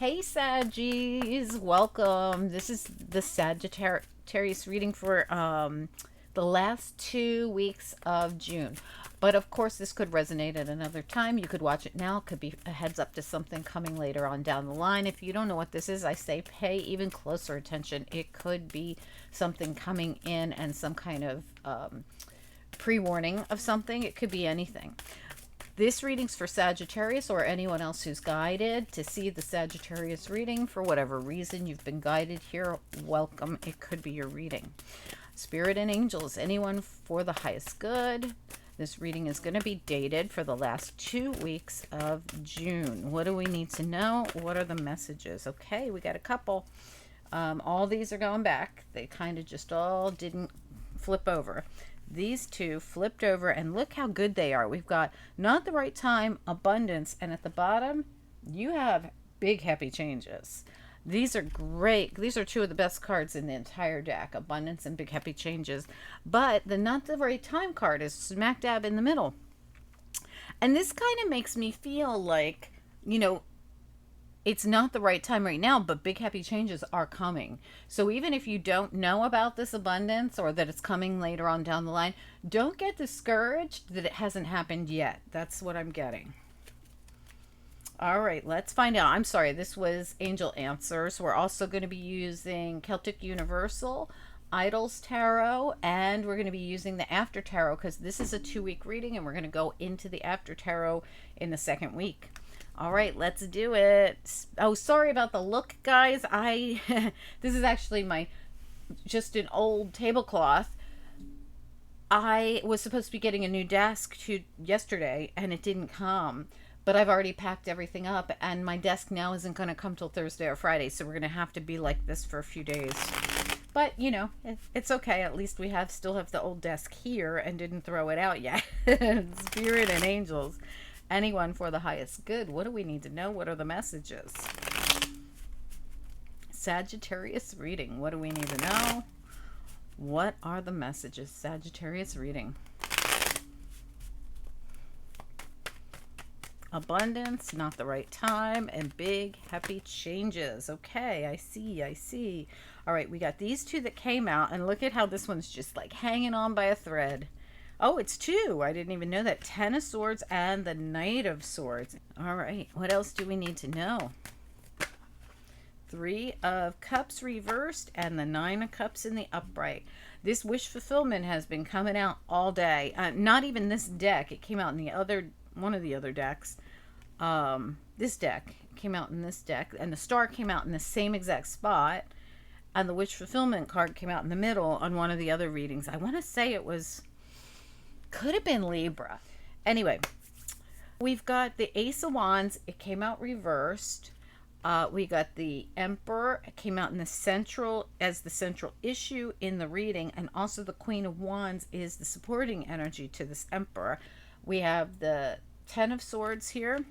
Hey Saggies, welcome. This is the Sagittarius reading for the last 2 weeks of June. But of course, this could resonate at another time. You could watch it now. It could be a heads up to something coming later on down the line. If you don't know what this is, I say pay even closer attention. It could be something coming in and some kind of pre-warning of something. It could be anything. This reading's for Sagittarius or anyone else who's guided to see the Sagittarius reading for whatever reason you've been guided here. Welcome. It could be your reading. Spirit and angels, anyone for the highest good. This reading is going to be dated for the last 2 weeks of June. What do we need to know? What are the messages? Okay, we got a couple. All these are going back. They kind of just all didn't flip over. These two flipped over, and look how good they are. We've got not the right time, abundance, and at the bottom you have big happy changes. These are great. These are two of the best cards in the entire deck, abundance and big happy changes. But the not the right time card is smack dab in the middle. And this kind of makes me feel like, it's not the right time right now, but big happy changes are coming. So even if you don't know about this abundance or that it's coming later on down the line, don't get discouraged that it hasn't happened yet. That's what I'm getting. All right, let's find out. I'm sorry, this was Angel Answers. We're also going to be using Celtic Universal, Idols Tarot, and we're going to be using the After Tarot because this is a 2-week reading and we're going to go into the After Tarot in the second week. All right, let's do it. Oh, sorry about the look, guys. This is actually just an old tablecloth. I was supposed to be getting a new desk yesterday and it didn't come, but I've already packed everything up and my desk now isn't going to come till Thursday or Friday, so we're going to have to be like this for a few days. But, it's okay. At least we still have the old desk here and didn't throw it out yet. Spirit and angels. Anyone for the highest good. What do we need to know? What are the messages? Sagittarius reading. What do we need to know? What are the messages? Sagittarius reading. Abundance, not the right time, and big happy changes. Okay, I see. All right, we got these two that came out, and look at how this one's just like hanging on by a thread. Oh, it's two. I didn't even know that. 10 of Swords and the Knight of Swords. All right. What else do we need to know? 3 of Cups reversed and the 9 of Cups in the upright. This wish fulfillment has been coming out all day. Not even this deck. It came out in one of the other decks. This deck came out in this deck. And the star came out in the same exact spot. And the wish fulfillment card came out in the middle on one of the other readings. I want to say it could have been Libra. Anyway, we've got the Ace of Wands. It came out reversed. We got the Emperor. It came out in the central issue in the reading. And also the Queen of Wands is the supporting energy to this Emperor. We have the 10 of Swords here.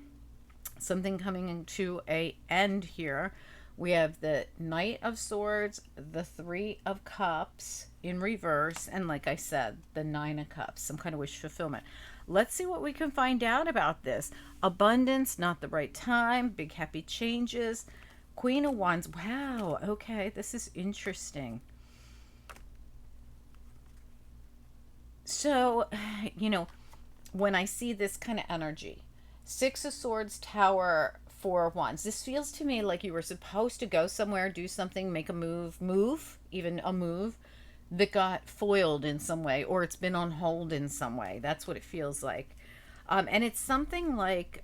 Something coming into an end here. We have the Knight of Swords, the 3 of Cups in reverse, and like I said, the 9 of Cups, some kind of wish fulfillment. Let's see what we can find out about this. Abundance, not the right time, big happy changes. Queen of Wands, wow, okay, this is interesting. So, when I see this kind of energy, 6 of Swords, Tower, 4 of Wands. This feels to me like you were supposed to go somewhere, do something, make a move, even a move that got foiled in some way, or it's been on hold in some way. That's what it feels like. And it's something like,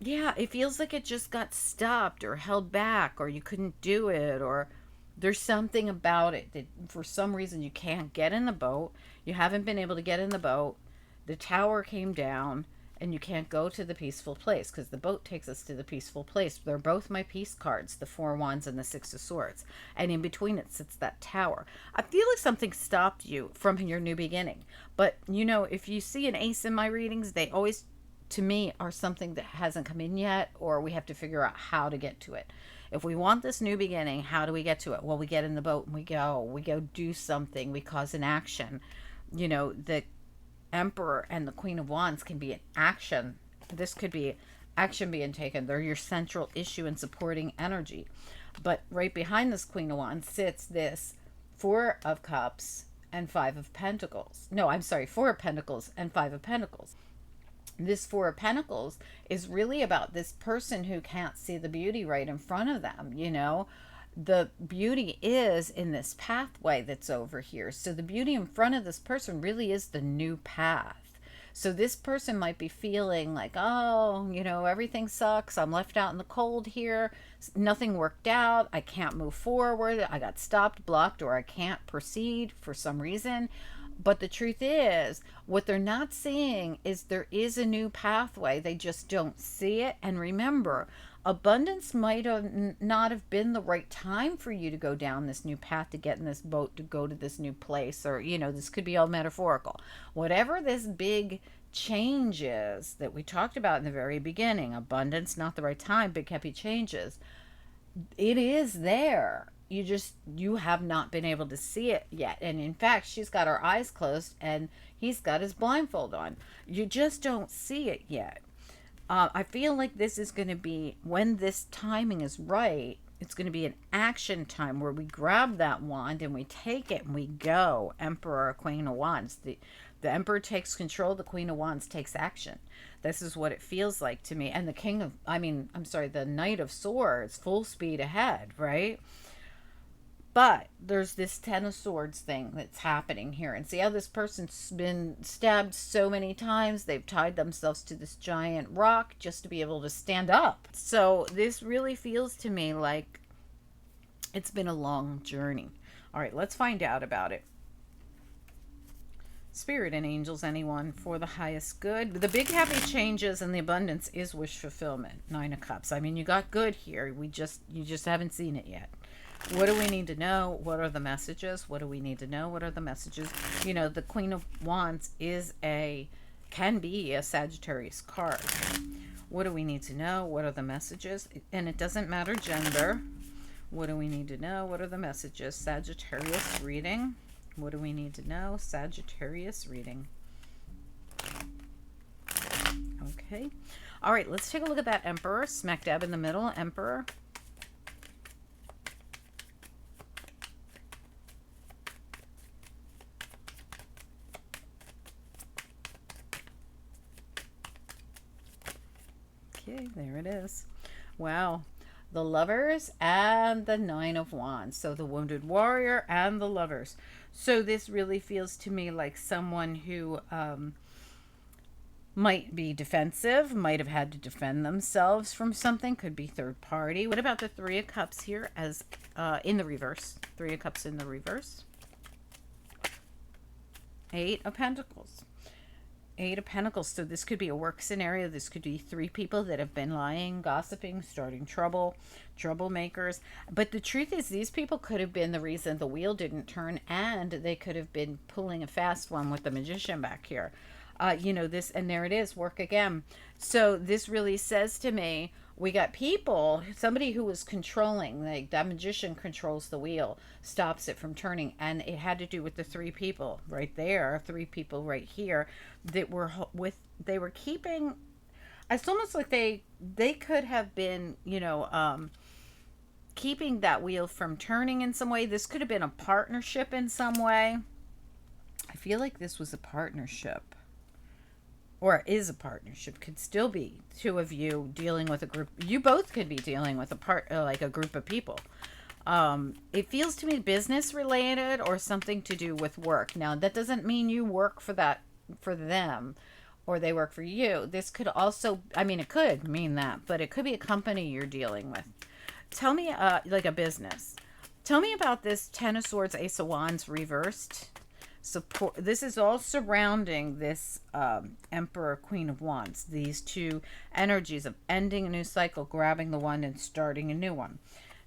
it feels like it just got stopped or held back, or you couldn't do it, or there's something about it that for some reason you can't get in the boat. You haven't been able to get in the boat. The tower came down. And you can't go to the peaceful place because the boat takes us to the peaceful place. They're both my peace cards, the 4 of Wands and the 6 of Swords. And in between it sits that tower. I feel like something stopped you from your new beginning. But, if you see an ace in my readings, they always, to me, are something that hasn't come in yet, or we have to figure out how to get to it. If we want this new beginning, how do we get to it? Well, we get in the boat and we go do something. We cause an action. The Emperor and the Queen of Wands can be an action. This could be action being taken. They're your central issue in supporting energy. But right behind this Queen of Wands sits this Four of Cups and Five of Pentacles. No, I'm sorry, Four of Pentacles and Five of Pentacles. This Four of Pentacles is really about this person who can't see the beauty right in front of them, you know. The beauty is in this pathway that's over here. So the beauty in front of this person really is the new path. So this person might be feeling like, oh, you know, everything sucks. I'm left out in the cold here. Nothing worked out. I can't move forward. I got stopped, blocked, or I can't proceed for some reason. But the truth is, what they're not seeing is there is a new pathway. They just don't see it. And remember, abundance might have not have been the right time for you to go down this new path, to get in this boat, to go to this new place, or, you know, this could be all metaphorical. Whatever this big change is that we talked about in the very beginning, abundance, not the right time, big happy changes, it is there. You have not been able to see it yet. And in fact, she's got her eyes closed and he's got his blindfold on. You just don't see it yet. I feel like this is going to be, when this timing is right, it's going to be an action time where we grab that wand and we take it and we go. Emperor, Queen of Wands. The Emperor takes control. The Queen of Wands takes action. This is what it feels like to me. And the Knight of Swords, full speed ahead, right? But there's this Ten of Swords thing that's happening here. And see how this person's been stabbed so many times. They've tied themselves to this giant rock just to be able to stand up. So this really feels to me like it's been a long journey. All right, let's find out about it. Spirit and angels, anyone, for the highest good. The big happy changes and the abundance is wish fulfillment. Nine of Cups. I mean, you got good here. You just haven't seen it yet. What do we need to know? What are the messages? What do we need to know? What are the messages? You know, the Queen of Wands can be a Sagittarius card. What do we need to know? What are the messages? And it doesn't matter gender. What do we need to know? What are the messages? Sagittarius reading. What do we need to know? Sagittarius reading. Okay. All right, let's take a look at that Emperor. Smack dab in the middle, Emperor. Okay, there it is. Wow. The Lovers and the Nine of Wands. So the Wounded Warrior and the Lovers. So this really feels to me like someone who might be defensive, might have had to defend themselves from something, could be third party. What about the Three of Cups here as in the reverse? Three of Cups in the reverse. Eight of Pentacles. Eight of Pentacles. So this could be a work scenario. This could be three people that have been lying, gossiping, starting trouble, troublemakers. But the truth is, these people could have been the reason the wheel didn't turn, and they could have been pulling a fast one with the Magician back here. You know, this, and there it is, work again. So this really says to me, we got people, somebody who was controlling, like that Magician controls the wheel, stops it from turning. And it had to do with the three people right there, three people right here that were they were keeping, it's almost like they could have been, you know, keeping that wheel from turning in some way. This could have been a partnership in some way. I feel like this was a partnership. Or is a partnership, could still be two of you dealing with a group. You both could be dealing with like a group of people. It feels to me business related or something to do with work. Now, that doesn't mean you work for them or they work for you. This could also, I mean, it could mean that, but it could be a company you're dealing with. Tell me, like a business. Tell me about this Ten of Swords, Ace of Wands reversed. Support. This is all surrounding this Emperor, Queen of Wands. These two energies of ending a new cycle, grabbing the one and starting a new one.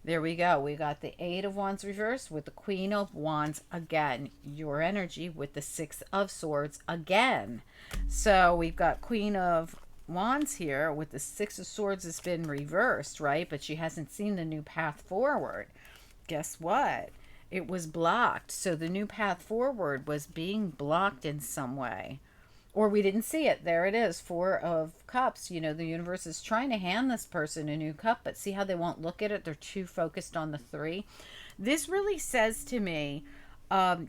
There we go. We got the Eight of Wands reversed with the Queen of Wands again. Your energy with the Six of Swords again. So we've got Queen of Wands here with the Six of Swords has been reversed, right? But she hasn't seen the new path forward. Guess what? It was blocked. So the new path forward was being blocked in some way. or we didn't see it. There it is, Four of Cups. You know, the universe is trying to hand this person a new cup, but see how they won't look at it? They're too focused on the three. This really says to me,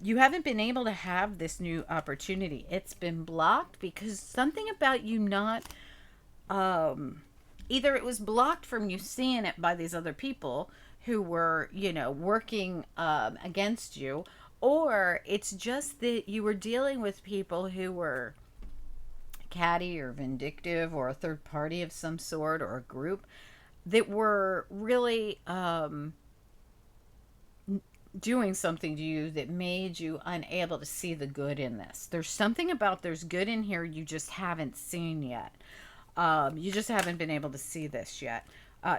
you haven't been able to have this new opportunity. It's been blocked because something about you not, either it was blocked from you seeing it by these other people who were, you know, working against you, or it's just that you were dealing with people who were catty or vindictive, or a third party of some sort, or a group that were really doing something to you that made you unable to see the good in this. There's something about there's good in here you just haven't seen yet. You just haven't been able to see this yet.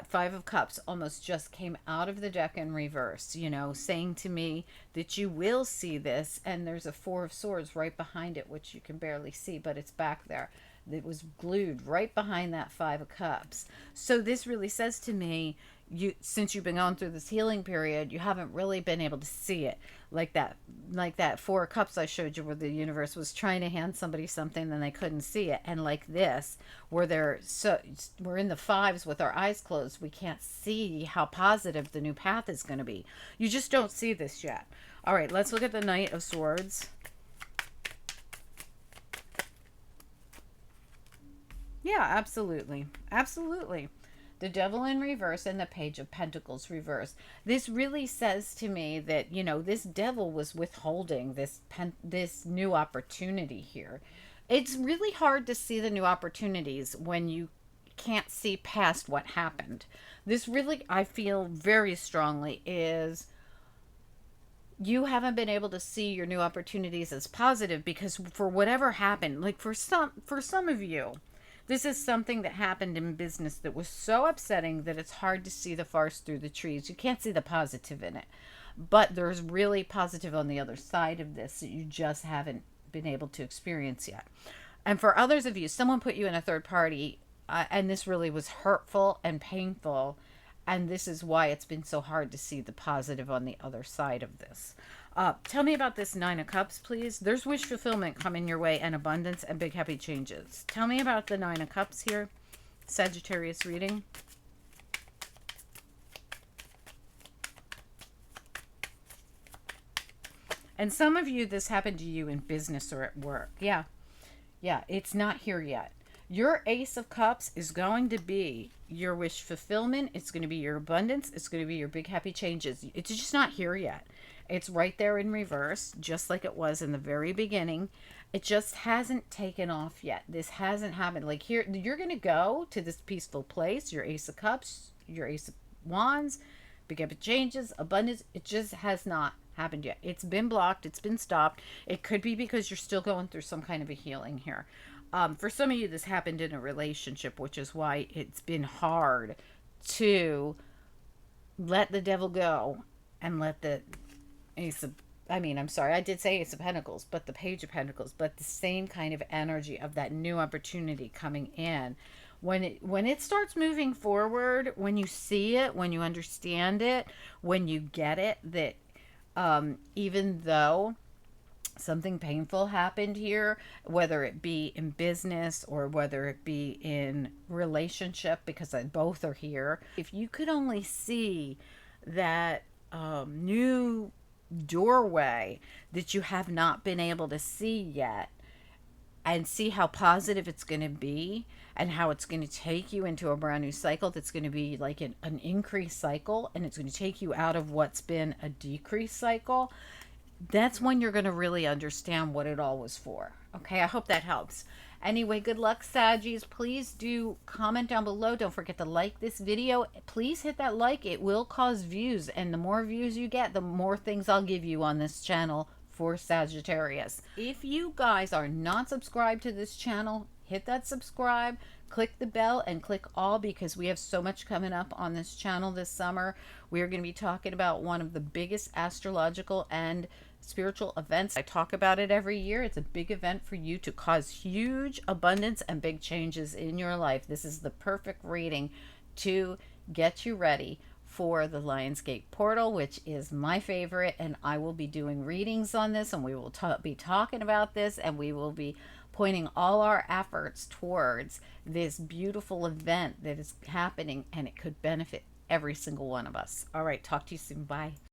Five of Cups almost just came out of the deck in reverse, you know, saying to me that you will see this. And there's a Four of Swords right behind it, which you can barely see, but it's back there. It was glued right behind that Five of Cups. So this really says to me, you, since you've been going through this healing period, you haven't really been able to see it like that Four of Cups I showed you, where the universe was trying to hand somebody something and they couldn't see it, and like this, where we're in the fives with our eyes closed, we can't see how positive the new path is going to be. You just don't see this yet. All right, let's look at the Knight of Swords. Yeah, absolutely. Absolutely. The Devil in reverse and the Page of Pentacles reverse. This really says to me that, you know, this devil was withholding this new opportunity here. It's really hard to see the new opportunities when you can't see past what happened. This really, I feel very strongly, is you haven't been able to see your new opportunities as positive because for whatever happened, like for some of you, this is something that happened in business that was so upsetting that it's hard to see the forest through the trees. You can't see the positive in it. But there's really positive on the other side of this that you just haven't been able to experience yet. And for others of you, someone put you in a third party, and this really was hurtful and painful. And this is why it's been so hard to see the positive on the other side of this. Tell me about this Nine of Cups, please. There's wish fulfillment coming your way, and abundance and big happy changes. Tell me about the Nine of Cups here. Sagittarius reading. And some of you, this happened to you in business or at work. Yeah. Yeah, it's not here yet. Your Ace of Cups is going to be your wish fulfillment. It's going to be your abundance. It's going to be your big happy changes. It's just not here yet. It's right there in reverse, just like it was in the very beginning. It just hasn't taken off yet. This hasn't happened. Like here, you're going to go to this peaceful place. Your Ace of Cups, your Ace of Wands, big happy changes, abundance. It just has not happened yet. It's been blocked. It's been stopped. It could be because you're still going through some kind of a healing here. For some of you, this happened in a relationship, which is why it's been hard to let the devil go and let the I did say Ace of Pentacles, but the Page of Pentacles, but the same kind of energy of that new opportunity coming in. When it starts moving forward, when you see it, when you understand it, when you get it, that even though something painful happened here, whether it be in business or whether it be in relationship, because both are here, if you could only see that new doorway that you have not been able to see yet, and see how positive it's going to be and how it's going to take you into a brand new cycle that's going to be like an increased cycle, and it's going to take you out of what's been a decreased cycle, that's when you're going to really understand what it all was for. Okay, I hope that helps. Anyway, good luck, Saggies. Please do comment down below. Don't forget to like this video. Please hit that like. It will cause views, and the more views you get, the more things I'll give you on this channel for Sagittarius. If you guys are not subscribed to this channel, hit that subscribe, click the bell, and click all, because we have so much coming up on this channel this summer. We are going to be talking about one of the biggest astrological and spiritual events. I talk about it every year. It's a big event for you to cause huge abundance and big changes in your life. This is the perfect reading to get you ready for the Lionsgate portal, which is my favorite, and I will be doing readings on this, and we will be talking about this, and we will be pointing all our efforts towards this beautiful event that is happening, and it could benefit every single one of us. All right, talk to you soon. Bye.